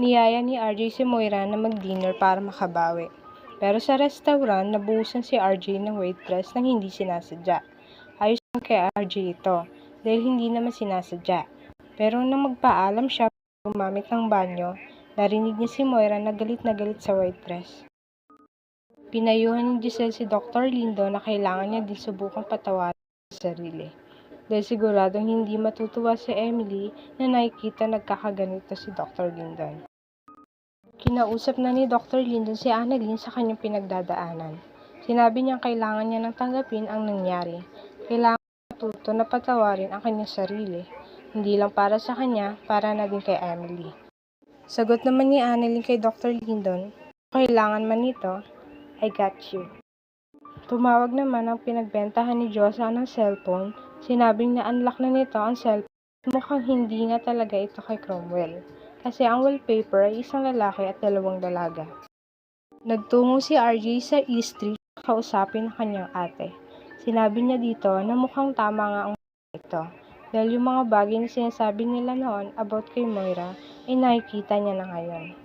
Niyaya ni RJ si Moira na mag-dinner para makabawi. Pero sa restaurant, nabuhusan si RJ ng waitress nang hindi sinasadya. Ayos lang kay RJ ito, dahil hindi naman sinasadya. Pero nang magpaalam siya para gumamit ng banyo, narinig niya si Moira na galit sa waitress. Pinayuhan ni Giselle si Dr. Lindo na kailangan niya din subukang patawarin sa sarili. Dahil siguradong hindi matutuwa si Emily na nakikita nagkakaganito si Dr. Lindon. Kinausap na ni Dr. Lindon si Annalyn sa kanyang pinagdadaanan. Sinabi niyang kailangan niya nang tanggapin ang nangyari. Kailangan matuto na patawarin ang kanyang sarili. Hindi lang para sa kanya, para na din kay Emily. Sagot naman ni Annalyn kay Dr. Lindon, kailangan man nito, I got you. Tumawag naman ang pinagbentahan ni Josa ng cellphone. Sinabing na-unlock na nito ang cellphone. Mukhang hindi nga talaga ito kay Cromwell. Kasi ang wallpaper ay isang lalaki at dalawang dalaga. Nagtungo si RJ sa East Street at kausapin ang kanyang ate. Sinabi niya dito na mukhang tama nga ang ito. Dahil yung mga bagay na sinasabi nila noon about kay Moira ay nakikita niya na ngayon.